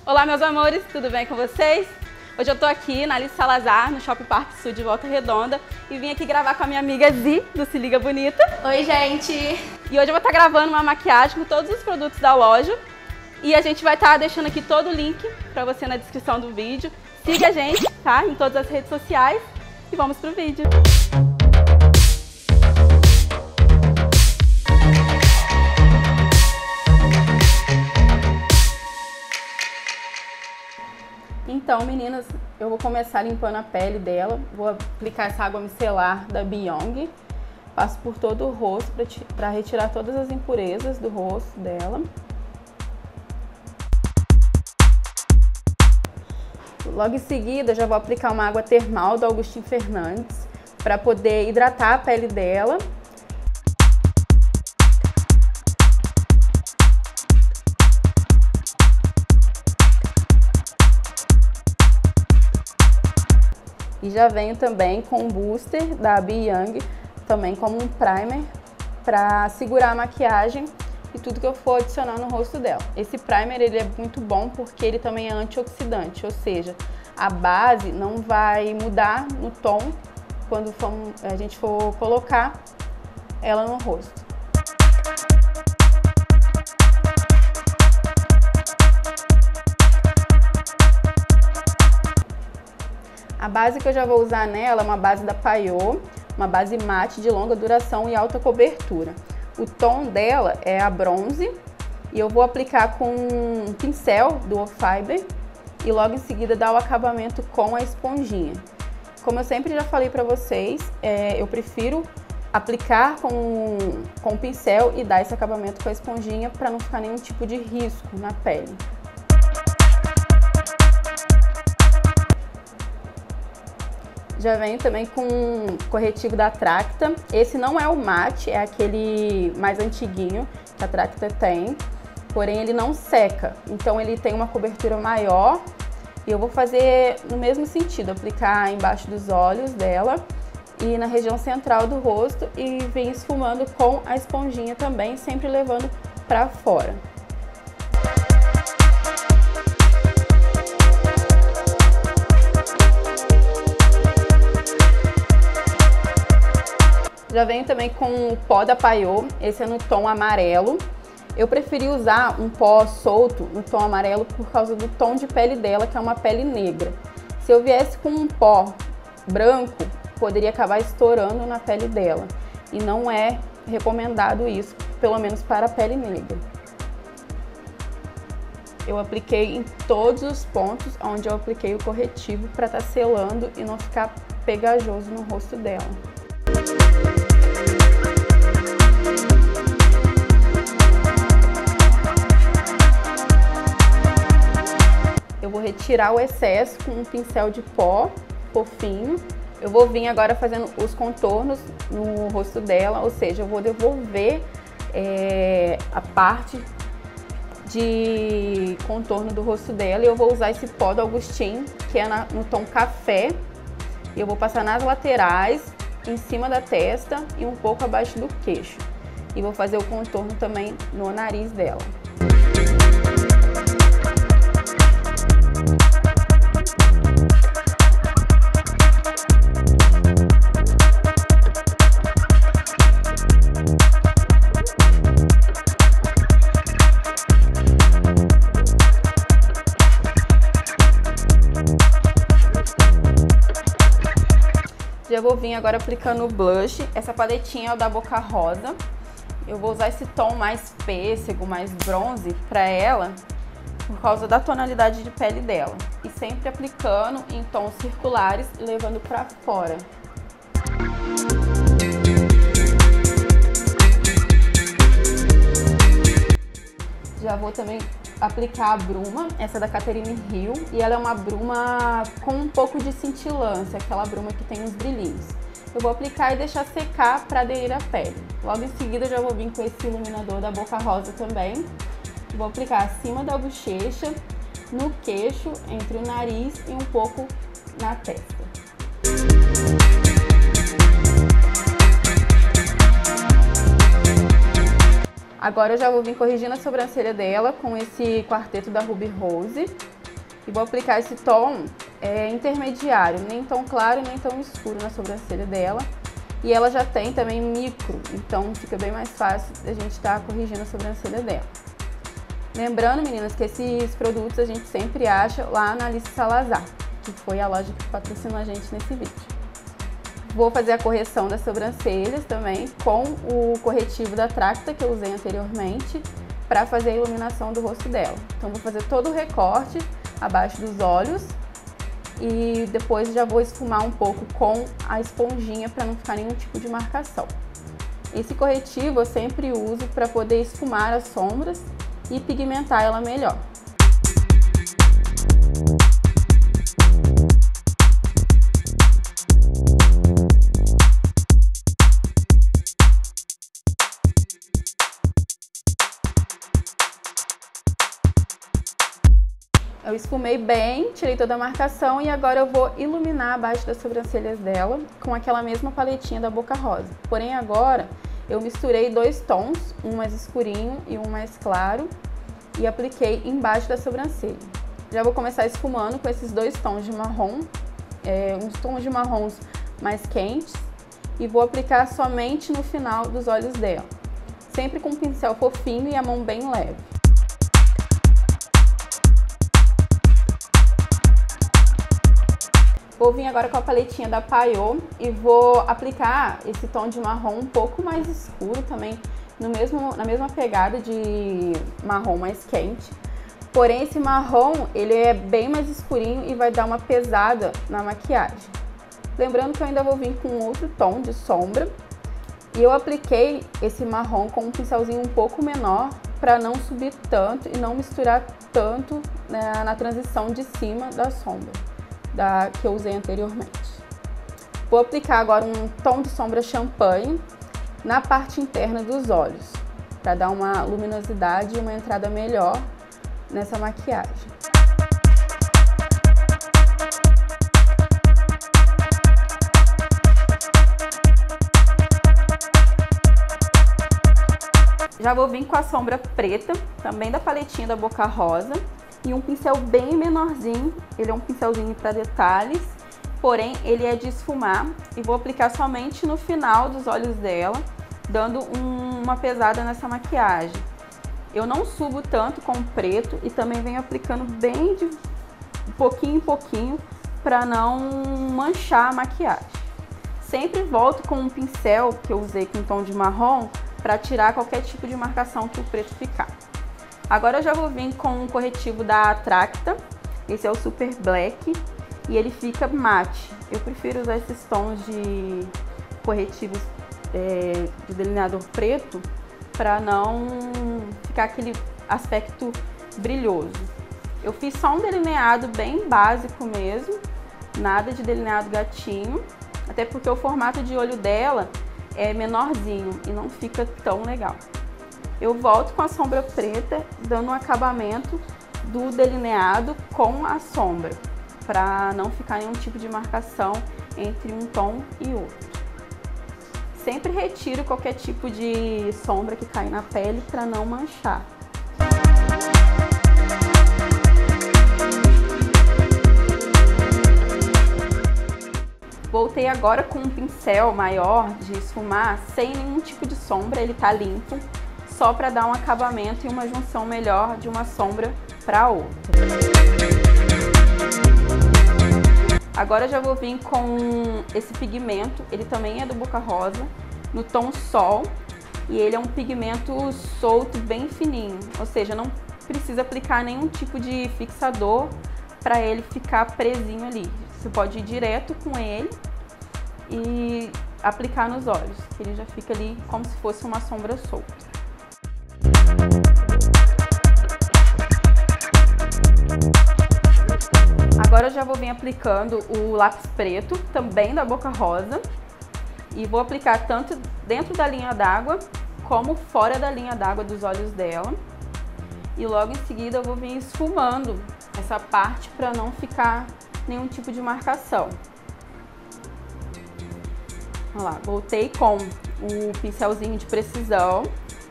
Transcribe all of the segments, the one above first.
Olá, meus amores, tudo bem com vocês? Hoje eu tô aqui na Alice Salazar, no Shopping Parque Sul de Volta Redonda, e vim aqui gravar com a minha amiga Zi, do Se Liga Bonita. Oi, gente! E hoje eu vou estar gravando uma maquiagem com todos os produtos da loja, e a gente vai estar deixando aqui todo o link pra você na descrição do vídeo. Siga a gente, tá? Em todas as redes sociais, e vamos pro vídeo. Então, meninas, eu vou começar limpando a pele dela. Vou aplicar essa água micelar da Beyond. Passo por todo o rosto para retirar todas as impurezas do rosto dela. Logo em seguida, já vou aplicar uma água termal do Augustin Fernandes para poder hidratar a pele dela. E já venho também com um booster da Beyond, também como um primer, para segurar a maquiagem e tudo que eu for adicionar no rosto dela. Esse primer ele é muito bom porque ele também é antioxidante, ou seja, a base não vai mudar no tom quando a gente for colocar ela no rosto. A base que eu já vou usar nela é uma base da Payot, uma base mate de longa duração e alta cobertura. O tom dela é a bronze e eu vou aplicar com um pincel do Fiber e logo em seguida dar o acabamento com a esponjinha. Como eu sempre já falei pra vocês, eu prefiro aplicar com o pincel e dar esse acabamento com a esponjinha para não ficar nenhum tipo de risco na pele. Já venho também com um corretivo da Tracta. Esse não é o mate, é aquele mais antiguinho que a Tracta tem, porém ele não seca, então ele tem uma cobertura maior e eu vou fazer no mesmo sentido, aplicar embaixo dos olhos dela e na região central do rosto e vem esfumando com a esponjinha também, sempre levando para fora. Já venho também com o pó da Payot, esse é no tom amarelo. Eu preferi usar um pó solto no tom amarelo por causa do tom de pele dela, que é uma pele negra. Se eu viesse com um pó branco, poderia acabar estourando na pele dela. E não é recomendado isso, pelo menos para a pele negra. Eu apliquei em todos os pontos onde eu apliquei o corretivo para estar selando e não ficar pegajoso no rosto dela. Eu vou retirar o excesso com um pincel de pó fofinho. Eu vou vir agora fazendo os contornos no rosto dela, ou seja, eu vou devolver a parte de contorno do rosto dela e eu vou usar esse pó do Augustin, que é no tom café. E eu vou passar nas laterais, em cima da testa e um pouco abaixo do queixo. E vou fazer o contorno também no nariz dela. Já vou vir agora aplicando o blush. Essa paletinha é o da Boca Rosa. Eu vou usar esse tom mais pêssego, mais bronze pra ela, por causa da tonalidade de pele dela. E sempre aplicando em tons circulares e levando pra fora. Já vou também aplicar a bruma, essa é da Catherine Hill, e ela é uma bruma com um pouco de cintilância, aquela bruma que tem uns brilhinhos. Eu vou aplicar e deixar secar para aderir à pele. Logo em seguida já vou vir com esse iluminador da Boca Rosa também. Vou aplicar acima da bochecha, no queixo, entre o nariz e um pouco na testa. Agora eu já vou vir corrigindo a sobrancelha dela com esse quarteto da Ruby Rose. E vou aplicar esse tom intermediário, nem tão claro nem tão escuro na sobrancelha dela. E ela já tem também micro, então fica bem mais fácil a gente estar corrigindo a sobrancelha dela. Lembrando, meninas, que esses produtos a gente sempre acha lá na Alice Salazar, que foi a loja que patrocinou a gente nesse vídeo. Vou fazer a correção das sobrancelhas também com o corretivo da Tracta que eu usei anteriormente para fazer a iluminação do rosto dela. Então vou fazer todo o recorte abaixo dos olhos e depois já vou esfumar um pouco com a esponjinha para não ficar nenhum tipo de marcação. Esse corretivo eu sempre uso para poder esfumar as sombras e pigmentar ela melhor. Eu esfumei bem, tirei toda a marcação e agora eu vou iluminar abaixo das sobrancelhas dela com aquela mesma paletinha da Boca Rosa. Porém agora eu misturei dois tons, um mais escurinho e um mais claro, e apliquei embaixo da sobrancelha. Já vou começar esfumando com esses dois tons de marrom, uns tons de marrons mais quentes, e vou aplicar somente no final dos olhos dela, sempre com um pincel fofinho e a mão bem leve. Vou vir agora com a paletinha da Payot e vou aplicar esse tom de marrom um pouco mais escuro também, na mesma pegada de marrom mais quente. Porém, esse marrom, ele é bem mais escurinho e vai dar uma pesada na maquiagem. Lembrando que eu ainda vou vir com outro tom de sombra. E eu apliquei esse marrom com um pincelzinho um pouco menor para não subir tanto e não misturar tanto na transição de cima da sombra que eu usei anteriormente. Vou aplicar agora um tom de sombra champanhe na parte interna dos olhos, para dar uma luminosidade e uma entrada melhor nessa maquiagem. Já vou vir com a sombra preta, também da paletinha da Boca Rosa, e um pincel bem menorzinho. Ele é um pincelzinho para detalhes, porém ele é de esfumar, e vou aplicar somente no final dos olhos dela, dando uma pesada nessa maquiagem. Eu não subo tanto com o preto e também venho aplicando bem de pouquinho em pouquinho para não manchar a maquiagem. Sempre volto com um pincel que eu usei com tom de marrom para tirar qualquer tipo de marcação que o preto ficar. Agora eu já vou vir com um corretivo da Tracta, esse é o Super Black, e ele fica mate. Eu prefiro usar esses tons de corretivos de delineador preto para não ficar aquele aspecto brilhoso. Eu fiz só um delineado bem básico mesmo, nada de delineado gatinho, até porque o formato de olho dela é menorzinho e não fica tão legal. Eu volto com a sombra preta, dando um acabamento do delineado com a sombra, para não ficar nenhum tipo de marcação entre um tom e outro. Sempre retiro qualquer tipo de sombra que cai na pele para não manchar. Voltei agora com um pincel maior de esfumar, sem nenhum tipo de sombra, ele tá limpo, só para dar um acabamento e uma junção melhor de uma sombra para outra. Agora já vou vir com esse pigmento, ele também é do Boca Rosa, no tom Sol, e ele é um pigmento solto, bem fininho, ou seja, não precisa aplicar nenhum tipo de fixador para ele ficar presinho ali. Você pode ir direto com ele e aplicar nos olhos, que ele já fica ali como se fosse uma sombra solta. Agora eu já vou vir aplicando o lápis preto, também da Boca Rosa, e vou aplicar tanto dentro da linha d'água como fora da linha d'água dos olhos dela. E logo em seguida eu vou vir esfumando essa parte para não ficar nenhum tipo de marcação. Olha lá, voltei com o pincelzinho de precisão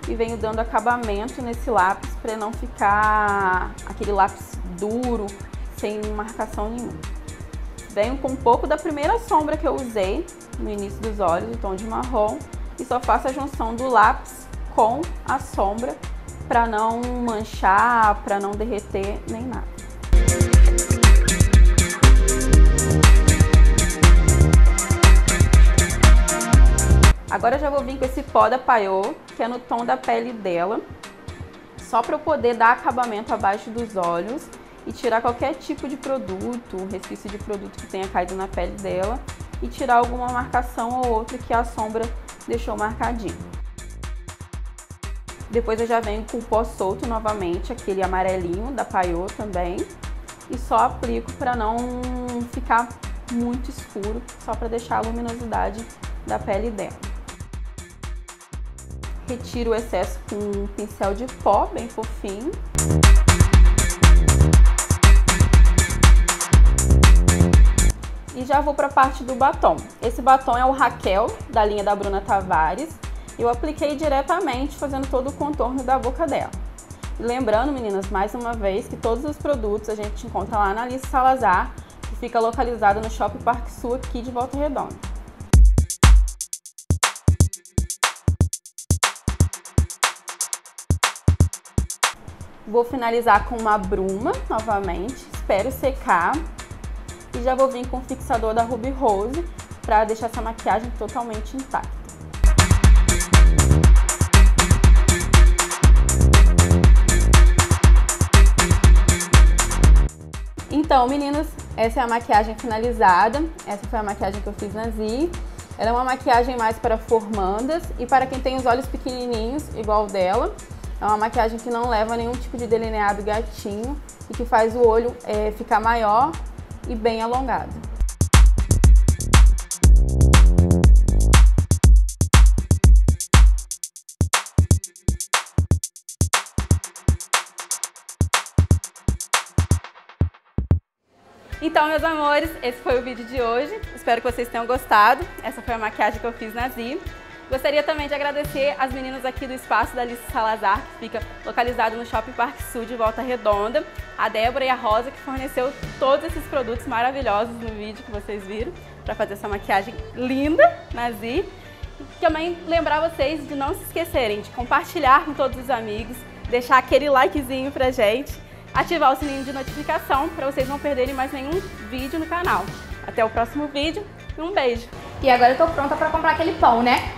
e venho dando acabamento nesse lápis para não ficar aquele lápis duro, sem marcação nenhuma. Venho com um pouco da primeira sombra que eu usei no início dos olhos, o tom de marrom, e só faço a junção do lápis com a sombra para não manchar, para não derreter, nem nada. Agora eu já vou vir com esse pó da Payot, que é no tom da pele dela, só para eu poder dar acabamento abaixo dos olhos e tirar qualquer tipo de produto, resquício de produto que tenha caído na pele dela e tirar alguma marcação ou outra que a sombra deixou marcadinho. Depois eu já venho com o pó solto novamente, aquele amarelinho da Payot também, e só aplico para não ficar muito escuro, só para deixar a luminosidade da pele dela. Retiro o excesso com um pincel de pó bem fofinho. E já vou para a parte do batom. Esse batom é o Raquel, da linha da Bruna Tavares. Eu apliquei diretamente, fazendo todo o contorno da boca dela. E lembrando, meninas, mais uma vez, que todos os produtos a gente encontra lá na Alice Salazar, que fica localizada no Shopping Parque Sul, aqui de Volta Redonda. Vou finalizar com uma bruma, novamente, espero secar. E já vou vir com o fixador da Ruby Rose para deixar essa maquiagem totalmente intacta. Então, meninas, essa é a maquiagem finalizada. Essa foi a maquiagem que eu fiz na Zi. Ela é uma maquiagem mais para formandas e para quem tem os olhos pequenininhos, igual o dela. É uma maquiagem que não leva nenhum tipo de delineado gatinho e que faz o olho ficar maior e bem alongado. Então, meus amores, esse foi o vídeo de hoje. Espero que vocês tenham gostado. Essa foi a maquiagem que eu fiz na Zi. Gostaria também de agradecer as meninas aqui do espaço da Alice Salazar, que fica localizado no Shopping Parque Sul de Volta Redonda, a Débora e a Rosa, que forneceu todos esses produtos maravilhosos no vídeo que vocês viram, para fazer essa maquiagem linda na Zi. E também lembrar vocês de não se esquecerem de compartilhar com todos os amigos, deixar aquele likezinho pra gente, ativar o sininho de notificação para vocês não perderem mais nenhum vídeo no canal. Até o próximo vídeo e um beijo! E agora eu tô pronta pra comprar aquele pão, né?